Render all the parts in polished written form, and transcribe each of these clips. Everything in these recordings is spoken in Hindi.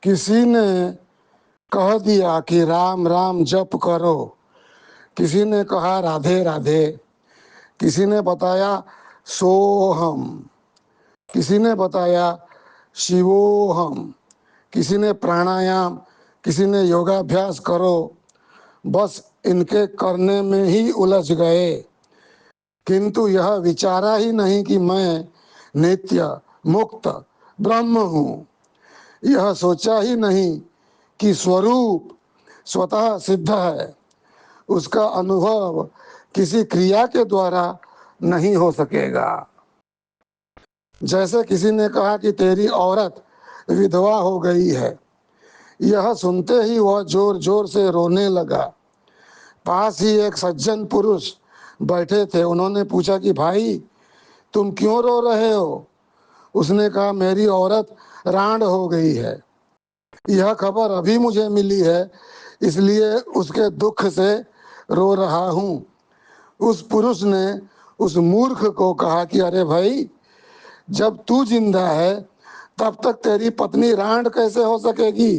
किसी ने कह दिया कि राम राम जप करो, किसी ने कहा राधे राधे, किसी ने बताया सोहम, किसी ने बताया शिवोहम, किसी ने प्राणायाम, किसी ने योगाभ्यास करो। बस इनके करने में ही उलझ गए, किंतु यह विचारा ही नहीं कि मैं नित्य मुक्त ब्रह्म हूँ। यह सोचा ही नहीं कि स्वरूप स्वतः सिद्ध है, उसका अनुभव किसी क्रिया के द्वारा नहीं हो सकेगा। जैसे किसी ने कहा कि तेरी औरत विधवा हो गई है। यह सुनते ही वह जोर जोर से रोने लगा। पास ही एक सज्जन पुरुष बैठे थे। उन्होंने पूछा कि भाई तुम क्यों रो रहे हो? उसने कहा मेरी औरत रांड हो गई है। यह खबर अभी मुझे मिली है, इसलिए उसके दुख से रो रहा हूँ। उस पुरुष ने उस मूर्ख को कहा कि अरे भाई, जब तू जिंदा है तब तक तेरी पत्नी रांड कैसे हो सकेगी?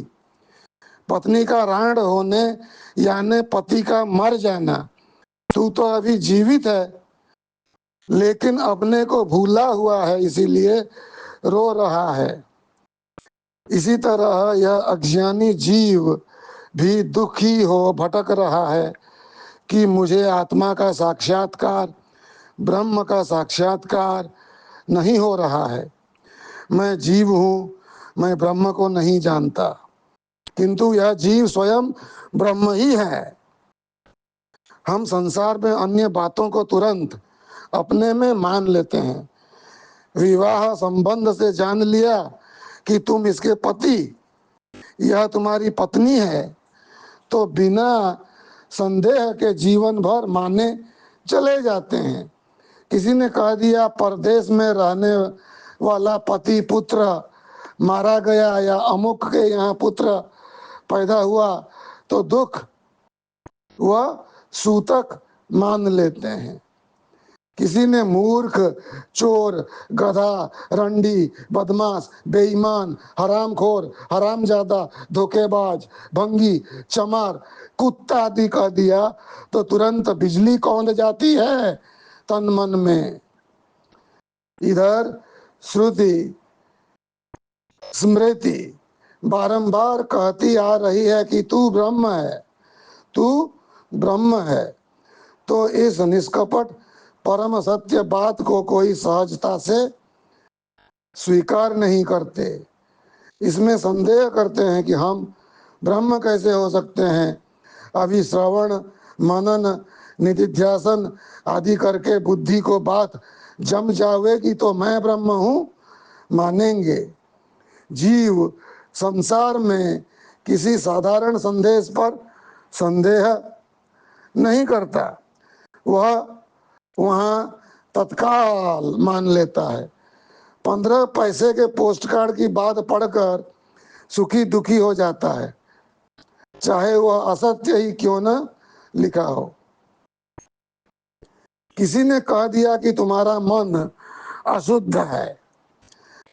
पत्नी का रांड होने यानी पति का मर जाना। तू तो अभी जीवित है, लेकिन अपने को भूला हुआ है, इसीलिए रो रहा है। इसी तरह यह अज्ञानी जीव भी दुखी हो भटक रहा है कि मुझे आत्मा का साक्षात्कार, ब्रह्म का साक्षात्कार नहीं हो रहा है। मैं जीव हूँ, मैं ब्रह्म को नहीं जानता, किंतु यह जीव स्वयं ब्रह्म ही है। हम संसार में अन्य बातों को तुरंत अपने में मान लेते हैं। विवाह संबंध से जान लिया कि तुम इसके पति, यह तुम्हारी पत्नी है, तो बिना संदेह के जीवन भर माने चले जाते हैं। किसी ने कह दिया परदेश में रहने वाला पति पुत्र मारा गया या अमुक के यहाँ पुत्र पैदा हुआ, तो दुख वह सूतक मान लेते हैं। किसी ने मूर्ख, चोर, गधा, रंडी, बदमाश, बेईमान, हरामखोर, हरामजादा, धोखेबाज, भंगी, चमार, कुत्ता आदि कह दिया तो तुरंत बिजली कौंध जाती है तन मन में। इधर श्रुति स्मृति बारंबार कहती आ रही है कि तू ब्रह्म है, तू ब्रह्म है। तो इस निष्कपट परम सत्य बात को कोई सहजता से स्वीकार नहीं करते। इसमें संदेह करते हैं कि हम ब्रह्म कैसे हो सकते हैं। अभी श्रवण मनन निधिध्यासन आदि करके बुद्धि को बात जम जाएगी तो मैं ब्रह्म हूँ मानेंगे। जीव संसार में किसी साधारण संदेश पर संदेह नहीं करता, वह वहाँ तत्काल मान लेता है। 15 पैसे के पोस्ट कार्ड की बात पढ़कर सुखी दुखी हो जाता है, चाहे वह असत्य ही क्यों न लिखा हो। किसी ने कह दिया कि तुम्हारा मन अशुद्ध है,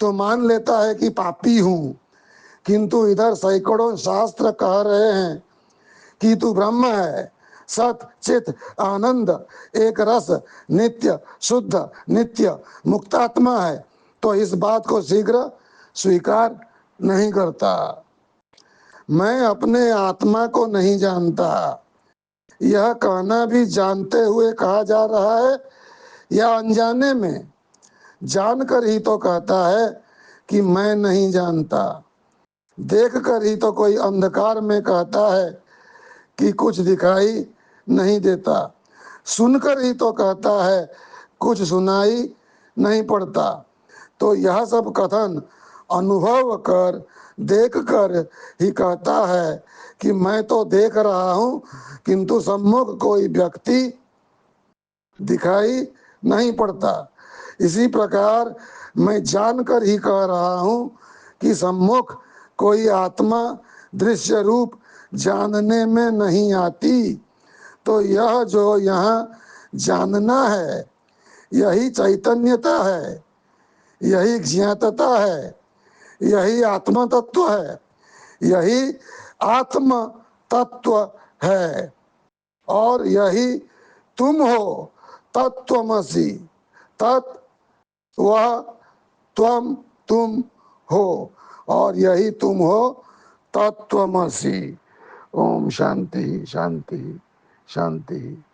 तो मान लेता है कि पापी हूँ, किंतु इधर सैकड़ों शास्त्र कह रहे हैं कि तू ब्रह्म है, सत चित आनंद एक रस, नित्य शुद्ध नित्य मुक्तात्मा है, तो इस बात को शीघ्र स्वीकार नहीं करता। मैं अपने आत्मा को नहीं जानता, यह कहना भी जानते हुए कहा जा रहा है या अनजाने में? जानकर ही तो कहता है कि मैं नहीं जानता। देख कर ही तो कोई अंधकार में कहता है कि कुछ दिखाई नहीं देता। सुनकर ही तो कहता है कुछ सुनाई नहीं पड़ता। तो यह सब कथन अनुभव कर, देख कर ही कहता है कि मैं तो देख रहा हूँ, किंतु सम्मुख कोई व्यक्ति दिखाई नहीं पड़ता। इसी प्रकार मैं जानकर ही कह रहा हूँ कि सम्मुख कोई आत्मा दृश्य रूप जानने में नहीं आती। तो यह जो यहाँ जानना है, यही चैतन्यता है, यही ज्ञातता है, यही आत्मा तत्व है। यही आत्म तत्व है और यही तुम हो। तत्त्वमसि, तत् वह, त्वम तुम हो और यही तुम हो तत्त्वमसि। ओम शांति शांति शांति।